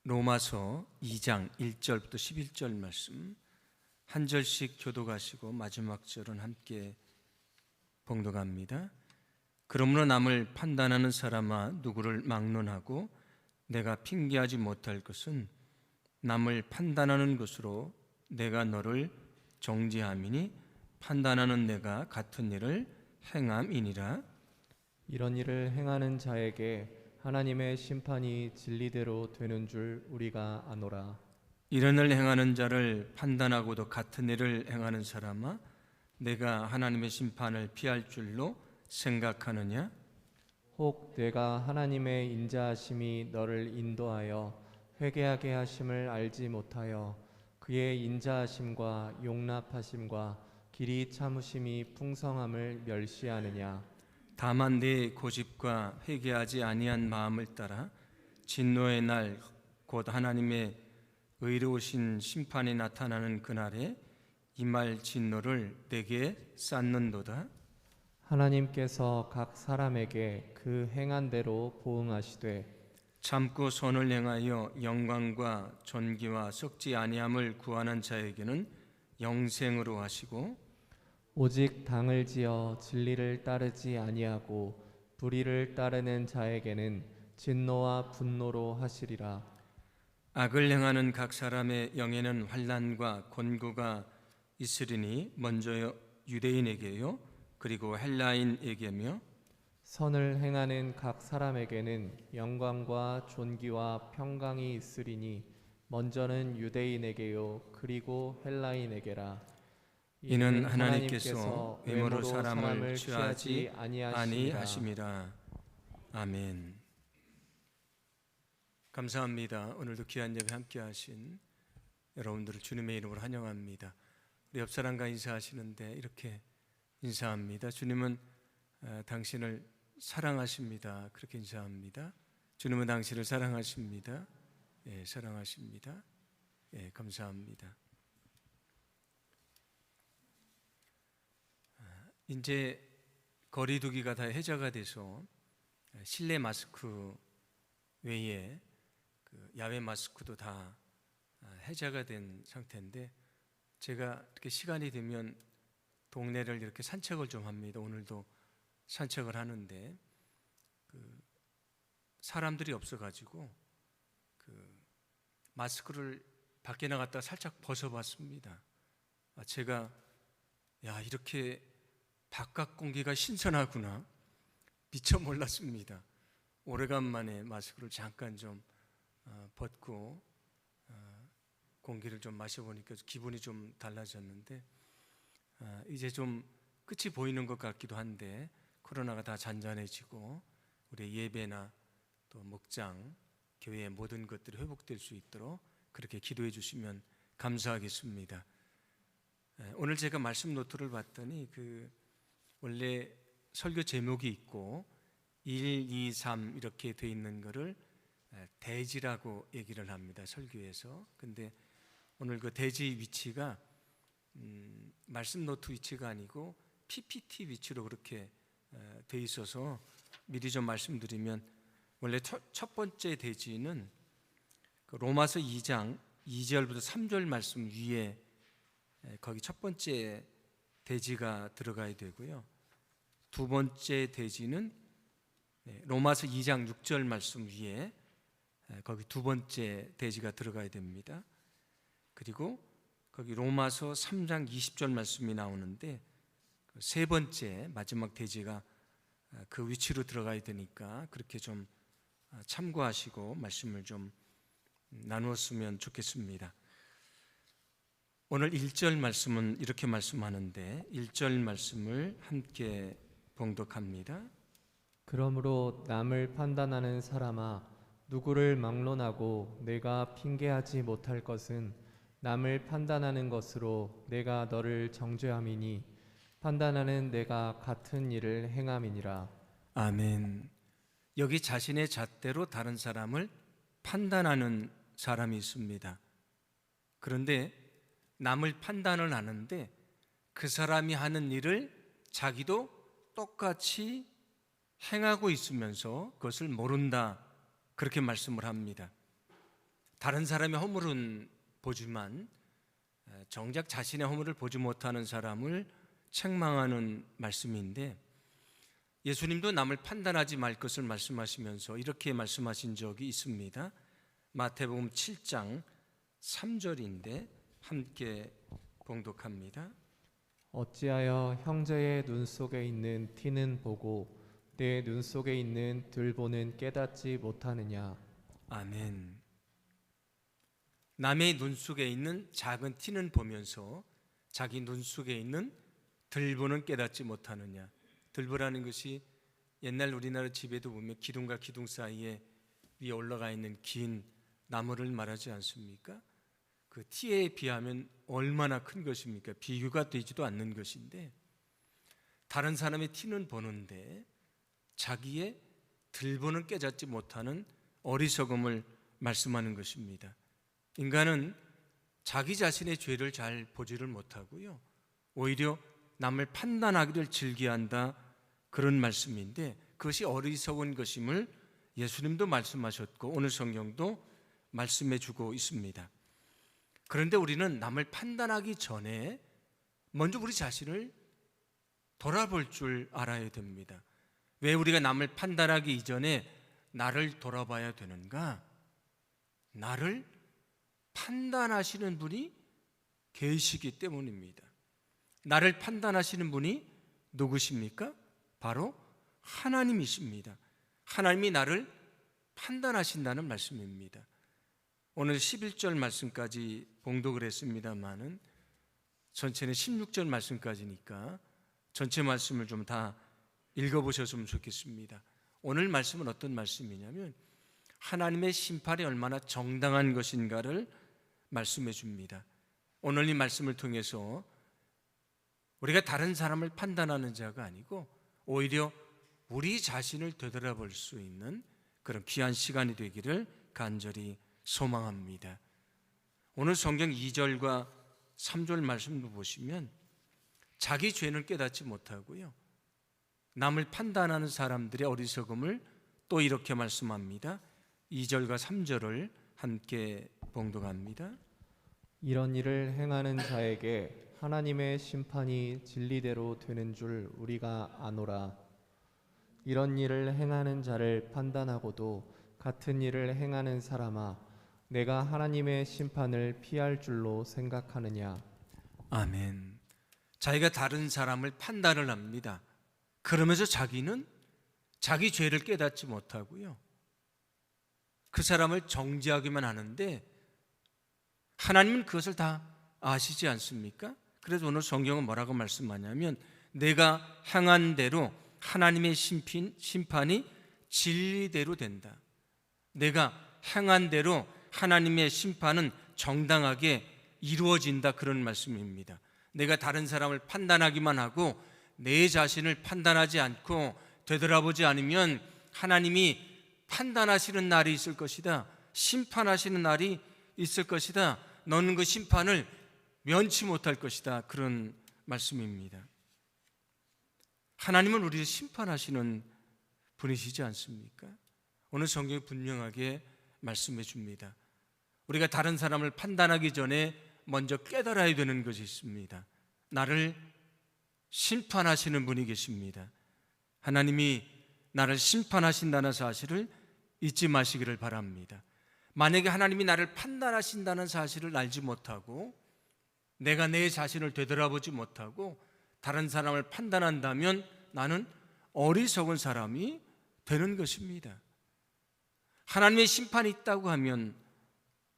로마서 2장 1절부터 11절 말씀 한 절씩 교독하시고 마지막 절은 함께 봉독합니다. 그러므로 남을 판단하는 사람아 누구를 막론하고 내가 핑계하지 못할 것은 남을 판단하는 것으로 내가 너를 정죄함이니 판단하는 내가 같은 일을 행함이니라. 이런 일을 행하는 자에게 하나님의 심판이 진리대로 되는 줄 우리가 아노라. 이런 일을 행하는 자를 판단하고도 같은 일을 행하는 사람아 내가 하나님의 심판을 피할 줄로 생각하느냐? 혹 내가 하나님의 인자하심이 너를 인도하여 회개하게 하심을 알지 못하여 그의 인자하심과 용납하심과 길이 참으심이 풍성함을 멸시하느냐? 다만 네 고집과 회개하지 아니한 마음을 따라 진노의 날 곧 하나님의 의로우신 심판이 나타나는 그날에 임할 진노를 내게 쌓는도다. 하나님께서 각 사람에게 그 행한 대로 보응하시되 참고 선을 행하여 영광과 존귀와 썩지 아니함을 구하는 자에게는 영생으로 하시고 오직 당을 지어 진리를 따르지 아니하고 불의를 따르는 자에게는 진노와 분노로 하시리라. 악을 행하는 각 사람의 영에는 환난과 곤고가 있으리니 먼저 유대인에게요 그리고 헬라인에게며 선을 행하는 각 사람에게는 영광과 존귀와 평강이 있으리니 먼저는 유대인에게요 그리고 헬라인에게라. 이는 하나님께서 외모로 사람을 취하지 아니하심이라. 아멘. 감사합니다. 오늘도 귀한 예배 함께 하신 여러분들을 주님의 이름으로 환영합니다. 우리 옆 사람과 인사하시는데 이렇게 인사합니다. 주님은 당신을 사랑하십니다. 그렇게 인사합니다. 주님은 당신을 사랑하십니다. 예, 사랑하십니다. 예, 감사합니다. 이제 거리두기가 다 해제가 돼서 실내 마스크 외에 야외 마스크도 다 해제가 된 상태인데 제가 이렇게 시간이 되면 동네를 이렇게 산책을 좀 합니다. 오늘도 산책을 하는데 사람들이 없어가지고 마스크를 밖에 나갔다가 살짝 벗어봤습니다. 제가 이렇게 바깥 공기가 신선하구나 미처 몰랐습니다. 오래간만에 마스크를 잠깐 좀 벗고 공기를 좀 마셔보니까 기분이 좀 달라졌는데 이제 좀 끝이 보이는 것 같기도 한데 코로나가 다 잔잔해지고 우리의 예배나 또 목장, 교회의 모든 것들이 회복될 수 있도록 그렇게 기도해 주시면 감사하겠습니다. 오늘 제가 말씀 노트를 봤더니 원래 설교 제목이 있고 1, 2, 3 이렇게 돼 있는 거를 대지라고 얘기를 합니다. 설교에서. 근데 오늘 그 대지 위치가 말씀 노트 위치가 아니고 PPT 위치로 그렇게 돼 있어서 미리 좀 말씀드리면 원래 첫 번째 대지는 로마서 2장 2절부터 3절 말씀 위에 거기 첫 번째 대지가 들어가야 되고요. 두 번째 대지는 로마서 2장 6절 말씀 위에 거기 두 번째 대지가 들어가야 됩니다. 그리고 거기 로마서 3장 20절 말씀이 나오는데 세 번째 마지막 대지가 그 위치로 들어가야 되니까 그렇게 좀 참고하시고 말씀을 좀 나누었으면 좋겠습니다. 오늘 1절 말씀은 이렇게 말씀하는데 1절 말씀을 함께 봉독합니다. 그러므로 남을 판단하는 사람아 누구를 막론하고 내가 핑계하지 못할 것은 남을 판단하는 것으로 내가 너를 정죄함이니 판단하는 내가 같은 일을 행함이니라. 아멘. 여기 자신의 잣대로 다른 사람을 판단하는 사람이 있습니다. 그런데 남을 판단을 하는데 그 사람이 하는 일을 자기도 똑같이 행하고 있으면서 그것을 모른다 그렇게 말씀을 합니다. 다른 사람의 허물은 보지만 정작 자신의 허물을 보지 못하는 사람을 책망하는 말씀인데, 예수님도 남을 판단하지 말 것을 말씀하시면서 이렇게 말씀하신 적이 있습니다. 마태복음 7장 3절인데 함께 봉독합니다. 어찌하여 형제의 눈 속에 있는 티는 보고 내 눈 속에 있는 들보는 깨닫지 못하느냐. 아멘. 남의 눈 속에 있는 작은 티는 보면서 자기 눈 속에 있는 들보는 깨닫지 못하느냐. 들보라는 것이 옛날 우리나라 집에도 보면 기둥과 기둥 사이에 위에 올라가 있는 긴 나무를 말하지 않습니까? 그 티에 비하면 얼마나 큰 것입니까? 비교가 되지도 않는 것인데, 다른 사람의 티는 보는데 자기의 들보는 깨닫지 못하는 어리석음을 말씀하는 것입니다. 인간은 자기 자신의 죄를 잘 보지를 못하고요, 오히려 남을 판단하기를 즐겨한다, 그런 말씀인데, 그것이 어리석은 것임을 예수님도 말씀하셨고 오늘 성경도 말씀해 주고 있습니다. 그런데 우리는 남을 판단하기 전에 먼저 우리 자신을 돌아볼 줄 알아야 됩니다. 왜 우리가 남을 판단하기 이전에 나를 돌아봐야 되는가? 나를 판단하시는 분이 계시기 때문입니다. 나를 판단하시는 분이 누구십니까? 바로 하나님이십니다. 하나님이 나를 판단하신다는 말씀입니다. 오늘 11절 말씀까지 봉독을 했습니다마는 전체는 16절 말씀까지니까 전체 말씀을 좀 다 읽어보셨으면 좋겠습니다. 오늘 말씀은 어떤 말씀이냐면 하나님의 심판이 얼마나 정당한 것인가를 말씀해 줍니다. 오늘 이 말씀을 통해서 우리가 다른 사람을 판단하는 자가 아니고 오히려 우리 자신을 되돌아볼 수 있는 그런 귀한 시간이 되기를 간절히 소망합니다. 오늘 성경 2절과 3절 말씀도 보시면 자기 죄는 깨닫지 못하고요, 남을 판단하는 사람들의 어리석음을 또 이렇게 말씀합니다. 2절과 3절을 함께 봉독합니다. 이런 일을 행하는 자에게 하나님의 심판이 진리대로 되는 줄 우리가 아노라. 이런 일을 행하는 자를 판단하고도 같은 일을 행하는 사람아, 내가 하나님의 심판을 피할 줄로 생각하느냐. 아멘. 자기가 다른 사람을 판단을 합니다. 그러면서 자기는 자기 죄를 깨닫지 못하고요, 그 사람을 정죄하기만 하는데 하나님은 그것을 다 아시지 않습니까? 그래서 오늘 성경은 뭐라고 말씀하냐면 내가 행한 대로 하나님의 심판이 진리대로 된다. 내가 행한 대로 하나님의 심판은 정당하게 이루어진다, 그런 말씀입니다. 내가 다른 사람을 판단하기만 하고 내 자신을 판단하지 않고 되돌아보지 않으면 하나님이 판단하시는 날이 있을 것이다, 심판하시는 날이 있을 것이다, 너는 그 심판을 면치 못할 것이다, 그런 말씀입니다. 하나님은 우리를 심판하시는 분이시지 않습니까? 오늘 성경이 분명하게 말씀해 줍니다. 우리가 다른 사람을 판단하기 전에 먼저 깨달아야 되는 것이 있습니다. 나를 심판하시는 분이 계십니다. 하나님이 나를 심판하신다는 사실을 잊지 마시기를 바랍니다. 만약에 하나님이 나를 판단하신다는 사실을 알지 못하고 내가 내 자신을 되돌아보지 못하고 다른 사람을 판단한다면 나는 어리석은 사람이 되는 것입니다. 하나님의 심판이 있다고 하면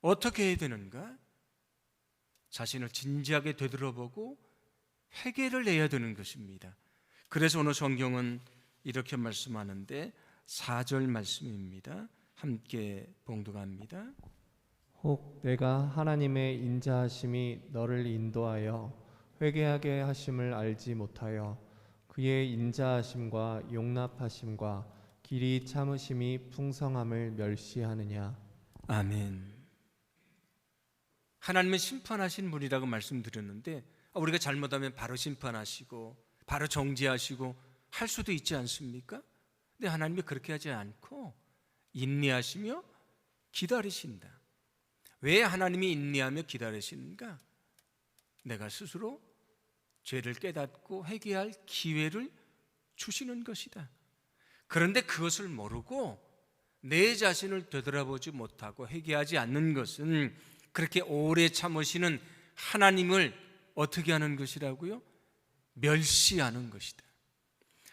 어떻게 해야 되는가? 자신을 진지하게 되돌아보고 회개를 해야 되는 것입니다. 그래서 오늘 성경은 이렇게 말씀하는데 4절 말씀입니다. 함께 봉독합니다. 혹 내가 하나님의 인자하심이 너를 인도하여 회개하게 하심을 알지 못하여 그의 인자하심과 용납하심과 길이 참으심이 풍성함을 멸시하느냐. 아멘. 하나님은 심판하신 분이라고 말씀드렸는데 우리가 잘못하면 바로 심판하시고 바로 정죄하시고 할 수도 있지 않습니까? 근데 하나님이 그렇게 하지 않고 인내하시며 기다리신다. 왜 하나님이 인내하며 기다리시는가? 내가 스스로 죄를 깨닫고 회개할 기회를 주시는 것이다. 그런데 그것을 모르고 내 자신을 되돌아보지 못하고 회개하지 않는 것은 그렇게 오래 참으시는 하나님을 어떻게 하는 것이라고요? 멸시하는 것이다.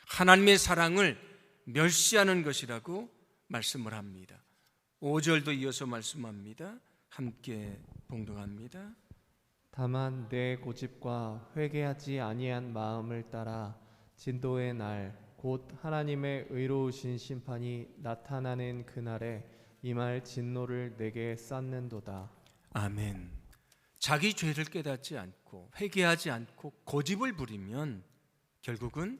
하나님의 사랑을 멸시하는 것이라고 말씀을 합니다. 5절도 이어서 말씀합니다. 함께 봉독합니다. 다만 내 고집과 회개하지 아니한 마음을 따라 진도의 날 곧 하나님의 의로우신 심판이 나타나는 그날에 임할 진노를 내게 쌓는도다. 아멘. 자기 죄를 깨닫지 않고 회개하지 않고 고집을 부리면 결국은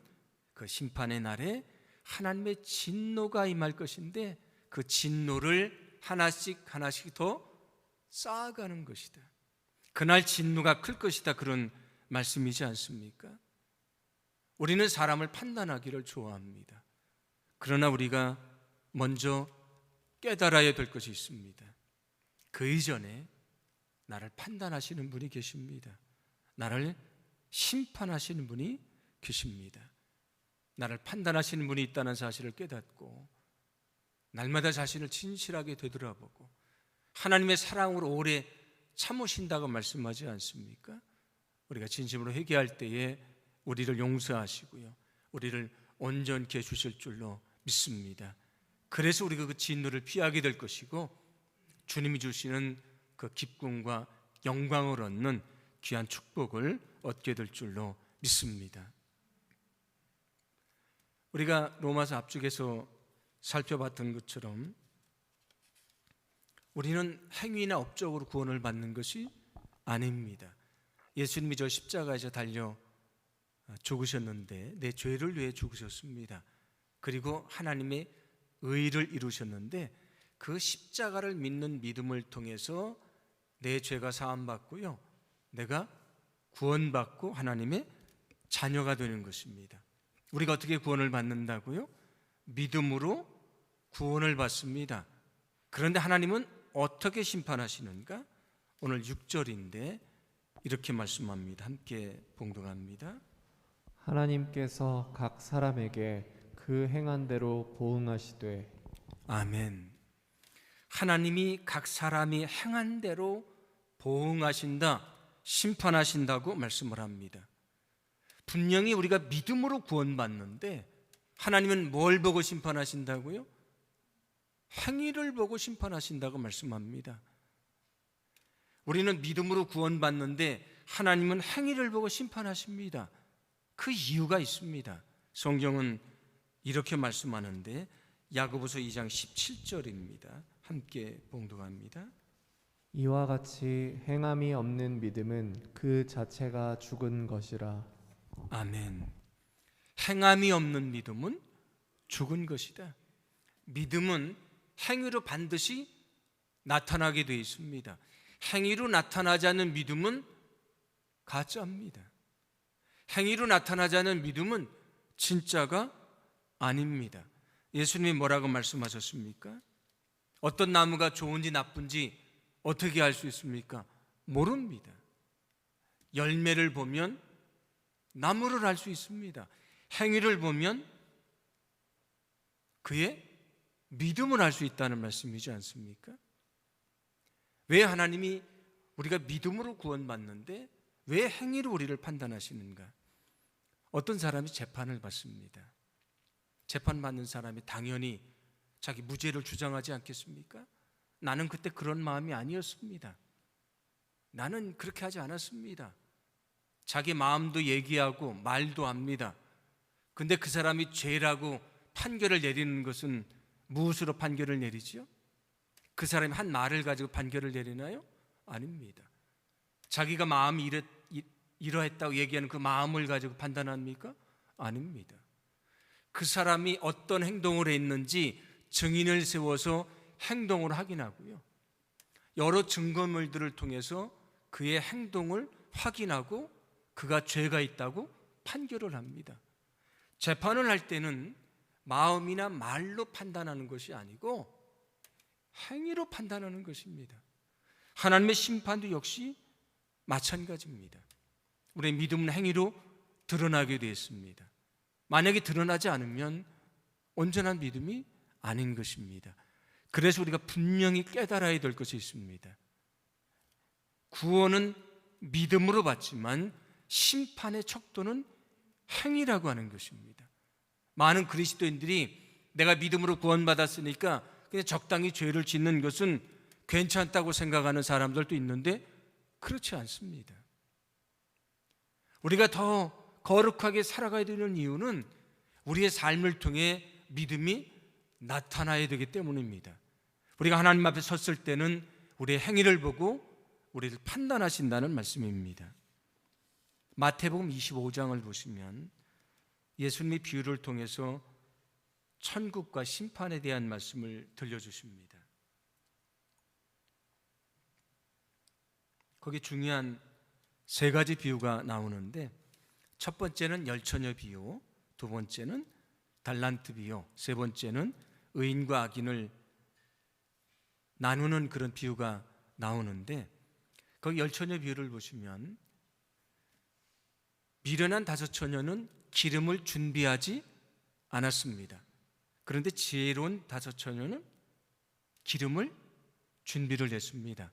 그 심판의 날에 하나님의 진노가 임할 것인데 그 진노를 하나씩 더 쌓아가는 것이다. 그날 진노가 클 것이다. 그런 말씀이지 않습니까? 우리는 사람을 판단하기를 좋아합니다. 그러나 우리가 먼저 깨달아야 될 것이 있습니다. 그 이전에 나를 판단하시는 분이 계십니다. 나를 심판하시는 분이 계십니다. 나를 판단하시는 분이 있다는 사실을 깨닫고 날마다 자신을 진실하게 되돌아보고 하나님의 사랑으로 오래 참으신다고 말씀하지 않습니까? 우리가 진심으로 회개할 때에 우리를 용서하시고요, 우리를 온전케 해주실 줄로 믿습니다. 그래서 우리가 그 진노를 피하게 될 것이고 주님이 주시는 그 기쁨과 영광을 얻는 귀한 축복을 얻게 될 줄로 믿습니다. 우리가 로마서 앞쪽에서 살펴봤던 것처럼 우리는 행위나 업적으로 구원을 받는 것이 아닙니다. 예수님이 저 십자가에서 달려 죽으셨는데 내 죄를 위해 죽으셨습니다. 그리고 하나님의 의를 이루셨는데 그 십자가를 믿는 믿음을 통해서 내 죄가 사함받고요, 내가 구원받고 하나님의 자녀가 되는 것입니다. 우리가 어떻게 구원을 받는다고요? 믿음으로 구원을 받습니다. 그런데 하나님은 어떻게 심판하시는가? 오늘 6절인데 이렇게 말씀합니다. 함께 봉독합니다. 하나님께서 각 사람에게 그 행한 대로 보응하시되. 아멘. 하나님이 각 사람이 행한 대로 보응하신다, 심판하신다고 말씀을 합니다. 분명히 우리가 믿음으로 구원받는데 하나님은 뭘 보고 심판하신다고요? 행위를 보고 심판하신다고 말씀합니다. 우리는 믿음으로 구원받는데 하나님은 행위를 보고 심판하십니다. 그 이유가 있습니다. 성경은 이렇게 말씀하는데 야고보서 2장 17절입니다. 함께 봉독합니다. 이와 같이 행함이 없는 믿음은 그 자체가 죽은 것이라. 아멘. 행함이 없는 믿음은 죽은 것이다. 믿음은 행위로 반드시 나타나게 되어 있습니다. 행위로 나타나지 않는 믿음은 가짜입니다. 행위로 나타나지 않는 믿음은 진짜가 아닙니다. 예수님이 뭐라고 말씀하셨습니까? 어떤 나무가 좋은지 나쁜지 어떻게 알 수 있습니까? 모릅니다. 열매를 보면 나무를 알 수 있습니다. 행위를 보면 그의 믿음을 알 수 있다는 말씀이지 않습니까? 왜 하나님이 우리가 믿음으로 구원받는데 왜 행위로 우리를 판단하시는가? 어떤 사람이 재판을 받습니다. 재판받는 사람이 당연히 자기 무죄를 주장하지 않겠습니까? 나는 그때 그런 마음이 아니었습니다. 나는 그렇게 하지 않았습니다. 자기 마음도 얘기하고 말도 합니다. 근데 그 사람이 죄라고 판결을 내리는 것은 무엇으로 판결을 내리지요? 그 사람이 한 말을 가지고 판결을 내리나요? 아닙니다. 자기가 마음이 이러했다고 얘기하는 그 마음을 가지고 판단합니까? 아닙니다. 그 사람이 어떤 행동을 했는지 증인을 세워서 행동을 확인하고요, 여러 증거물들을 통해서 그의 행동을 확인하고 그가 죄가 있다고 판결을 합니다. 재판을 할 때는 마음이나 말로 판단하는 것이 아니고 행위로 판단하는 것입니다. 하나님의 심판도 역시 마찬가지입니다. 우리의 믿음은 행위로 드러나게 되었습니다. 만약에 드러나지 않으면 온전한 믿음이 아닌 것입니다. 그래서 우리가 분명히 깨달아야 될 것이 있습니다. 구원은 믿음으로 받지만 심판의 척도는 행위라고 하는 것입니다. 많은 그리스도인들이 내가 믿음으로 구원받았으니까 그냥 적당히 죄를 짓는 것은 괜찮다고 생각하는 사람들도 있는데 그렇지 않습니다. 우리가 더 거룩하게 살아가야 되는 이유는 우리의 삶을 통해 믿음이 나타나야 되기 때문입니다. 우리가 하나님 앞에 섰을 때는 우리의 행위를 보고 우리를 판단하신다는 말씀입니다. 마태복음 25장을 보시면 예수님이 비유를 통해서 천국과 심판에 대한 말씀을 들려주십니다. 거기 중요한 세 가지 비유가 나오는데 첫 번째는 열처녀 비유, 두 번째는 달란트 비유, 세 번째는 의인과 악인을 나누는 그런 비유가 나오는데 거기 열처녀 비유를 보시면 미련한 다섯 처녀는 기름을 준비하지 않았습니다. 그런데 지혜로운 다섯 처녀는 기름을 준비를 했습니다.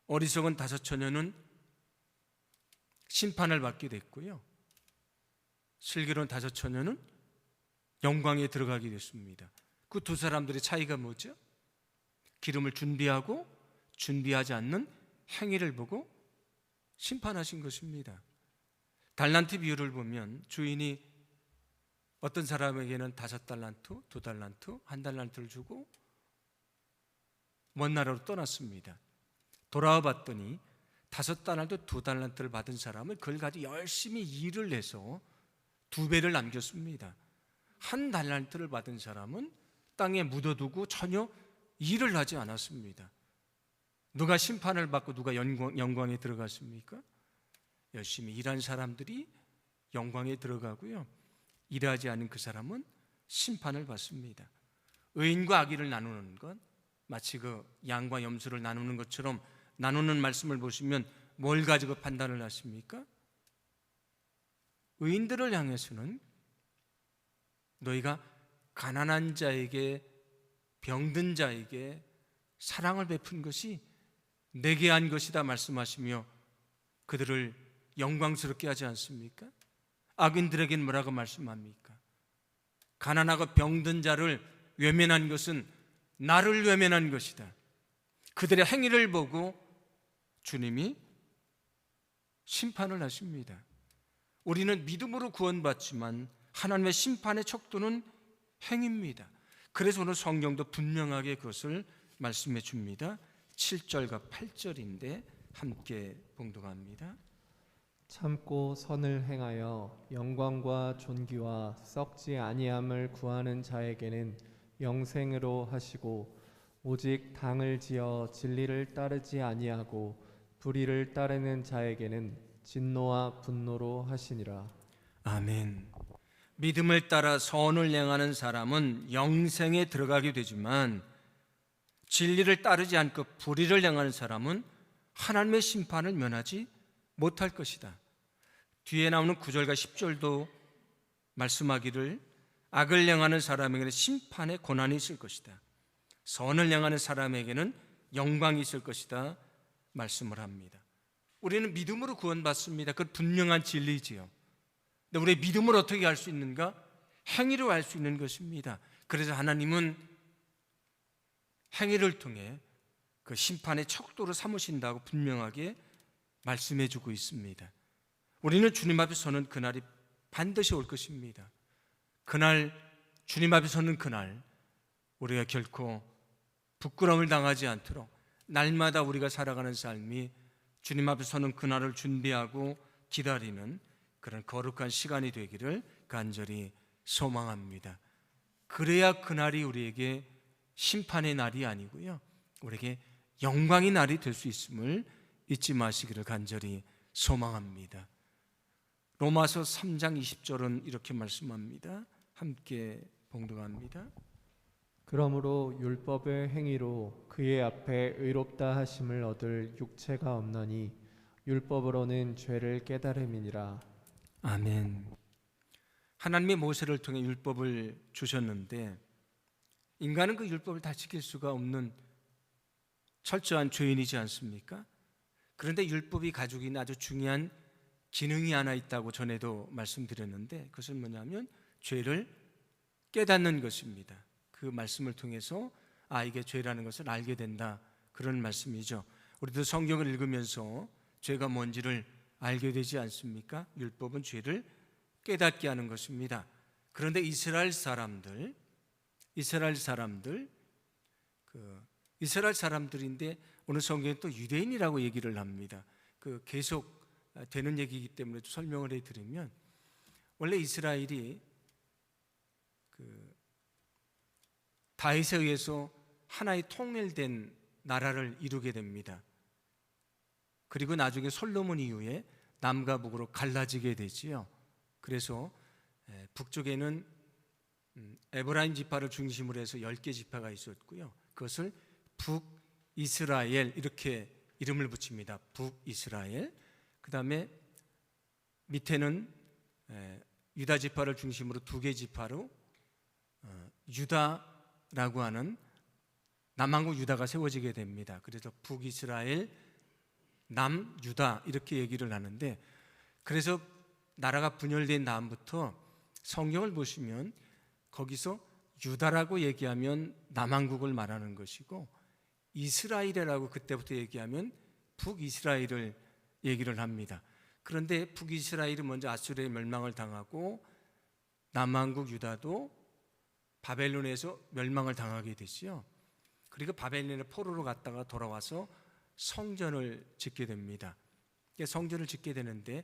어리석은 다섯 처녀는 심판을 받게 됐고요. 슬기로운 다섯 처녀는 영광에 들어가게 됐습니다. 그 두 사람들의 차이가 뭐죠? 기름을 준비하고 준비하지 않는 행위를 보고 심판하신 것입니다. 달란트 비유를 보면 주인이 어떤 사람에게는 5달란트, 2달란트, 1달란트를 주고 먼 나라로 떠났습니다. 돌아와 봤더니 5달란트, 2달란트를 받은 사람은 그걸 가지고 열심히 일을 해서 2배를 남겼습니다. 1달란트를 받은 사람은 땅에 묻어두고 전혀 일을 하지 않았습니다. 누가 심판을 받고 누가 영광에 들어갔습니까? 열심히 일한 사람들이 영광에 들어가고요, 일하지 않은 그 사람은 심판을 받습니다. 의인과 악인을 나누는 것, 마치 그 양과 염소를 나누는 것처럼 나누는 말씀을 보시면 뭘 가지고 판단을 하십니까? 의인들을 향해서는 너희가 가난한 자에게, 병든 자에게 사랑을 베푼 것이 내게 한 것이다 말씀하시며 그들을 영광스럽게 하지 않습니까? 악인들에게는 뭐라고 말씀합니까? 가난하고 병든 자를 외면한 것은 나를 외면한 것이다. 그들의 행위를 보고 주님이 심판을 하십니다. 우리는 믿음으로 구원받지만 하나님의 심판의 척도는 행위입니다. 그래서 오늘 성경도 분명하게 그것을 말씀해 줍니다. 7절과 8절인데 함께 봉독합니다. 참고 선을 행하여 영광과 존귀와 썩지 아니함을 구하는 자에게는 영생으로 하시고 오직 당을 지어 진리를 따르지 아니하고 불의를 따르는 자에게는 진노와 분노로 하시니라. 아멘. 믿음을 따라 선을 행하는 사람은 영생에 들어가게 되지만 진리를 따르지 않고 불의를 행하는 사람은 하나님의 심판을 면하지 못할 것이다. 뒤에 나오는 9절과 10절도 말씀하기를 악을 행하는 사람에게는 심판의 고난이 있을 것이다, 선을 행하는 사람에게는 영광이 있을 것이다 말씀을 합니다. 우리는 믿음으로 구원받습니다. 그건 분명한 진리지요. 근데 우리의 믿음을 어떻게 할 수 있는가? 행위로 할 수 있는 것입니다. 그래서 하나님은 행위를 통해 그 심판의 척도를 삼으신다고 분명하게 말씀해 주고 있습니다. 우리는 주님 앞에 서는 그날이 반드시 올 것입니다. 그날 주님 앞에 서는 그날 우리가 결코 부끄러움을 당하지 않도록 날마다 우리가 살아가는 삶이 주님 앞에 서는 그날을 준비하고 기다리는 그런 거룩한 시간이 되기를 간절히 소망합니다. 그래야 그날이 우리에게 심판의 날이 아니고요, 우리에게 영광의 날이 될 수 있음을 잊지 마시기를 간절히 소망합니다. 로마서 3장 20절은 이렇게 말씀합니다. 함께 봉독합니다. 그러므로 율법의 행위로 그의 앞에 의롭다 하심을 얻을 육체가 없나니 율법으로는 죄를 깨달음이니라. 아멘. 하나님의 모세를 통해 율법을 주셨는데 인간은 그 율법을 다 지킬 수가 없는 철저한 죄인이지 않습니까? 그런데 율법이 가지고 있는 아주 중요한 기능이 하나 있다고 전에도 말씀드렸는데 그것은 뭐냐면 죄를 깨닫는 것입니다. 그 말씀을 통해서 이게 죄라는 것을 알게 된다, 그런 말씀이죠. 우리도 성경을 읽으면서 죄가 뭔지를 알게 되지 않습니까? 율법은 죄를 깨닫게 하는 것입니다. 그런데 이스라엘 사람들인데 오늘 성경에 또 유대인이라고 얘기를 합니다. 계속 되는 얘기이기 때문에 설명을 해드리면, 원래 이스라엘이 다윗에 의해서 하나의 통일된 나라를 이루게 됩니다. 그리고 나중에 솔로몬 이후에 남과 북으로 갈라지게 되지요. 그래서 북쪽에는 에브라임 지파를 중심으로 해서 10개 지파가 있었고요. 그것을 북이스라엘 이렇게 이름을 붙입니다. 북이스라엘. 그 다음에 밑에는 유다 지파를 중심으로 2개 지파로 유다라고 하는 남한국 유다가 세워지게 됩니다. 그래서 북이스라엘, 남유다 이렇게 얘기를 하는데, 그래서 나라가 분열된 다음부터 성경을 보시면 거기서 유다라고 얘기하면 남한국을 말하는 것이고 이스라엘이라고 그때부터 얘기하면 북이스라엘을 얘기를 합니다. 그런데 북이스라엘이 먼저 아수르의 멸망을 당하고 남한국 유다도 바벨론에서 멸망을 당하게 되지요. 그리고 바벨론의 포로로 갔다가 돌아와서 성전을 짓게 됩니다. 성전을 짓게 되는데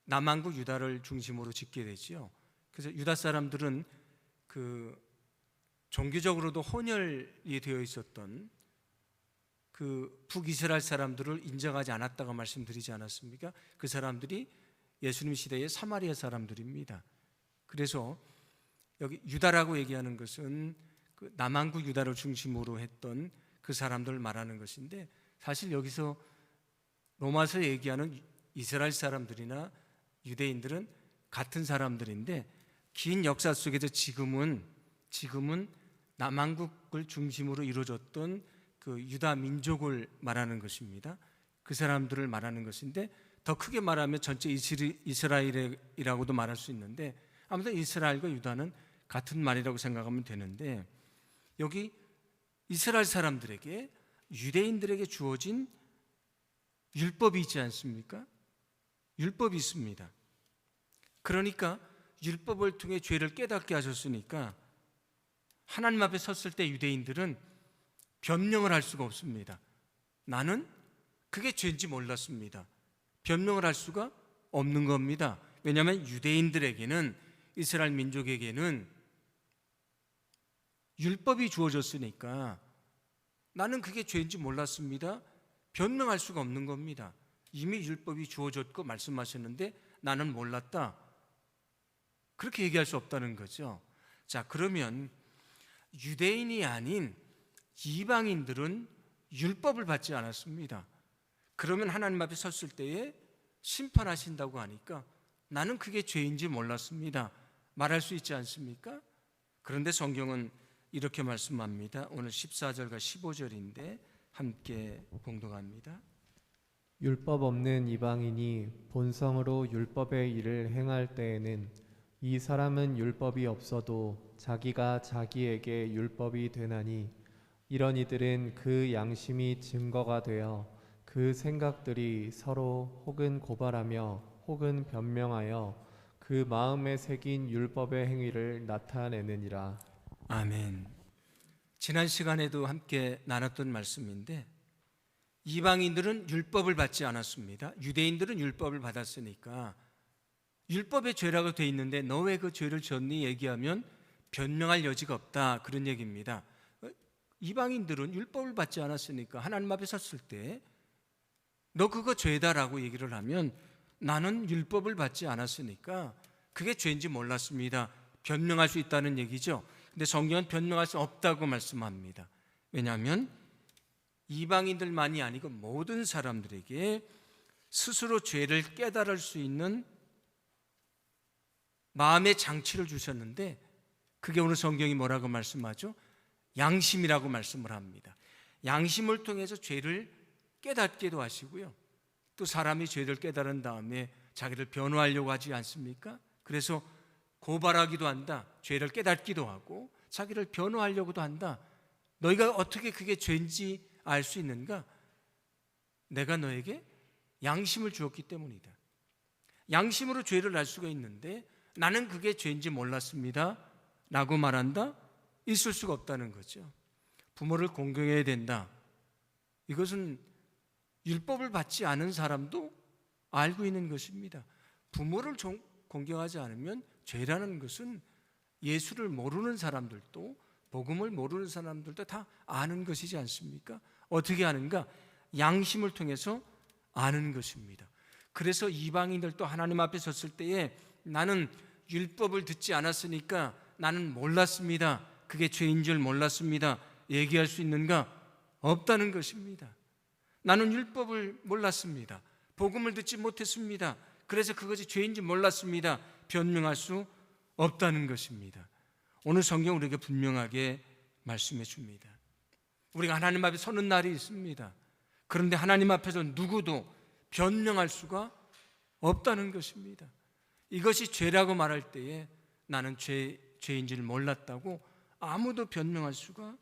남한국 유다를 중심으로 짓게 되지요. 그래서 유다 사람들은 종교적으로도 혼혈이 되어 있었던 북이스라엘 사람들을 인정하지 않았다고 말씀드리지 않았습니까? 그 사람들이 예수님 시대의 사마리아 사람들입니다. 그래서 여기 유다라고 얘기하는 것은 남한국 유다를 중심으로 했던 그 사람들을 말하는 것인데, 사실 여기서 로마서 얘기하는 이스라엘 사람들이나 유대인들은 같은 사람들인데, 긴 역사 속에서 지금은 남한국을 중심으로 이루어졌던 유다 민족을 말하는 것입니다. 그 사람들을 말하는 것인데, 더 크게 말하면 전체 이스라엘이라고도 말할 수 있는데, 아무튼 이스라엘과 유다는 같은 말이라고 생각하면 되는데, 여기 이스라엘 사람들에게, 유대인들에게 주어진 율법이 있지 않습니까? 율법이 있습니다. 그러니까 율법을 통해 죄를 깨닫게 하셨으니까 하나님 앞에 섰을 때 유대인들은 변명을 할 수가 없습니다. 나는 그게 죄인지 몰랐습니다. 변명을 할 수가 없는 겁니다. 왜냐하면 유대인들에게는, 이스라엘 민족에게는 율법이 주어졌으니까 나는 그게 죄인지 몰랐습니다. 변명할 수가 없는 겁니다. 이미 율법이 주어졌고 말씀하셨는데 나는 몰랐다, 그렇게 얘기할 수 없다는 거죠. 자, 그러면 유대인이 아닌 이방인들은 율법을 받지 않았습니다. 그러면 하나님 앞에 섰을 때에 심판하신다고 하니까 나는 그게 죄인지 몰랐습니다, 말할 수 있지 않습니까? 그런데 성경은 이렇게 말씀합니다. 오늘 14절과 15절인데 함께 봉독합니다. 율법 없는 이방인이 본성으로 율법의 일을 행할 때에는 이 사람은 율법이 없어도 자기가 자기에게 율법이 되나니, 이런 이들은 그 양심이 증거가 되어 그 생각들이 서로 혹은 고발하며 혹은 변명하여 그 마음에 새긴 율법의 행위를 나타내느니라. 아멘. 지난 시간에도 함께 나눴던 말씀인데, 이방인들은 율법을 받지 않았습니다. 유대인들은 율법을 받았으니까 율법의 죄라고 돼 있는데 너 왜 그 죄를 졌니 얘기하면 변명할 여지가 없다, 그런 얘기입니다. 이방인들은 율법을 받지 않았으니까 하나님 앞에 섰을 때 너 그거 죄다라고 얘기를 하면 나는 율법을 받지 않았으니까 그게 죄인지 몰랐습니다, 변명할 수 있다는 얘기죠. 근데 성경은 변명할 수 없다고 말씀합니다. 왜냐하면 이방인들만이 아니고 모든 사람들에게 스스로 죄를 깨달을 수 있는 마음의 장치를 주셨는데, 그게 오늘 성경이 뭐라고 말씀하죠? 양심이라고 말씀을 합니다. 양심을 통해서 죄를 깨닫게도 하시고요, 또 사람이 죄를 깨달은 다음에 자기를 변호하려고 하지 않습니까? 그래서 고발하기도 한다, 죄를 깨닫기도 하고 자기를 변호하려고도 한다. 너희가 어떻게 그게 죄인지 알 수 있는가? 내가 너에게 양심을 주었기 때문이다. 양심으로 죄를 알 수가 있는데 나는 그게 죄인지 몰랐습니다 라고 말한다? 있을 수가 없다는 거죠. 부모를 공경해야 된다, 이것은 율법을 받지 않은 사람도 알고 있는 것입니다. 부모를 공경하지 않으면 죄라는 것은 예수를 모르는 사람들도, 복음을 모르는 사람들도 다 아는 것이지 않습니까? 어떻게 아는가? 양심을 통해서 아는 것입니다. 그래서 이방인들도 하나님 앞에 섰을 때에 나는 율법을 듣지 않았으니까 나는 몰랐습니다, 그게 죄인 줄 몰랐습니다, 얘기할 수 있는가? 없다는 것입니다. 나는 율법을 몰랐습니다, 복음을 듣지 못했습니다, 그래서 그것이 죄인지 몰랐습니다, 변명할 수 없다는 것입니다. 오늘 성경 우리에게 분명하게 말씀해 줍니다. 우리가 하나님 앞에 서는 날이 있습니다. 그런데 하나님 앞에서 누구도 변명할 수가 없다는 것입니다. 이것이 죄라고 말할 때에 나는 죄인지를 몰랐다고 아무도 변명할 수가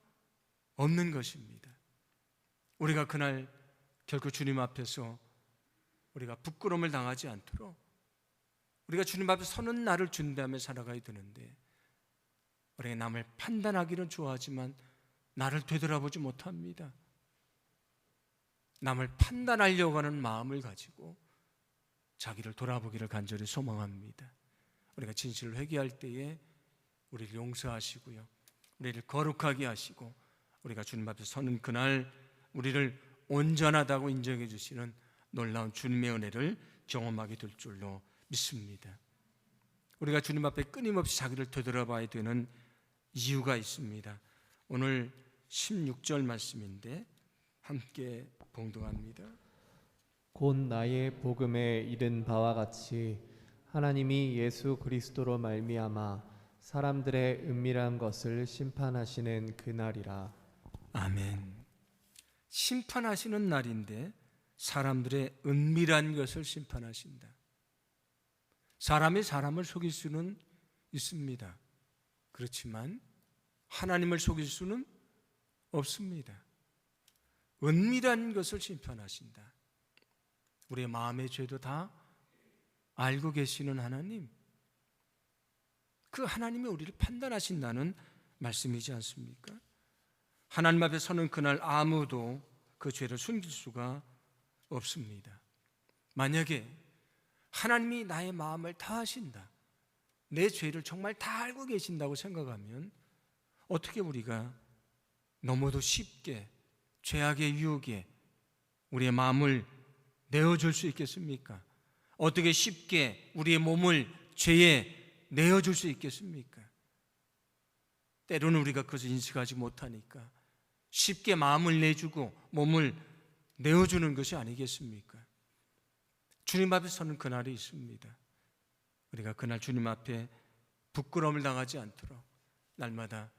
없는 것입니다. 우리가 그날 결코 주님 앞에서 우리가 부끄러움을 당하지 않도록 우리가 주님 앞에 서는 날을 준비하며 살아가야 되는데, 우리가 남을 판단하기는 좋아하지만 나를 되돌아보지 못합니다. 남을 판단하려고 하는 마음을 가지고 자기를 돌아보기를 간절히 소망합니다. 우리가 진실을 회개할 때에 우리를 용서하시고요, 우리를 거룩하게 하시고 우리가 주님 앞에 서는 그날 우리를 온전하다고 인정해 주시는 놀라운 주님의 은혜를 경험하게 될 줄로 믿습니다. 우리가 주님 앞에 끊임없이 자기를 되돌아봐야 되는 이유가 있습니다. 오늘 16절 말씀인데 함께 봉독합니다. 곧 나의 복음에 이른 바와 같이 하나님이 예수 그리스도로 말미암아 사람들의 은밀한 것을 심판하시는 그날이라. 아멘. 심판하시는 날인데 사람들의 은밀한 것을 심판하신다. 사람이 사람을 속일 수는 있습니다. 그렇지만 하나님을 속일 수는 없습니다. 은밀한 것을 심판하신다. 우리의 마음의 죄도 다 알고 계시는 하나님, 그 하나님이 우리를 판단하신다는 말씀이지 않습니까? 하나님 앞에 서는 그날 아무도 그 죄를 숨길 수가 없습니다. 만약에 하나님이 나의 마음을 다 아신다, 내 죄를 정말 다 알고 계신다고 생각하면 어떻게 우리가 너무도 쉽게 죄악의 유혹에 우리의 마음을 내어줄 수 있겠습니까? 어떻게 쉽게 우리의 몸을 죄에 내어줄 수 있겠습니까? 때로는 우리가 그것을 인식하지 못하니까 쉽게 마음을 내주고 몸을 내어주는 것이 아니겠습니까? 주님 앞에 서는 그날이 있습니다. 우리가 그날 주님 앞에 부끄러움을 당하지 않도록 날마다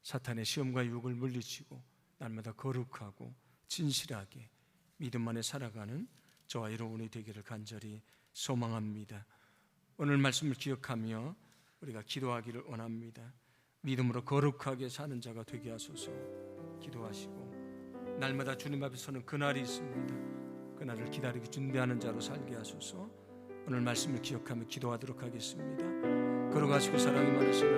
사탄의 시험과 유혹을 물리치고 날마다 거룩하고 진실하게 믿음 안에 살아가는 저와 여러분이 되기를 간절히 소망합니다. 오늘 말씀을 기억하며 우리가 기도하기를 원합니다. 믿음으로 거룩하게 사는 자가 되게 하소서. 기도하시고 날마다 주님 앞에 서는 그날이 있습니다. 그날을 기다리고 준비하는 자로 살게 하소서. 오늘 말씀을 기억하며 기도하도록 하겠습니다. 걸어가시고 사랑이 많으시는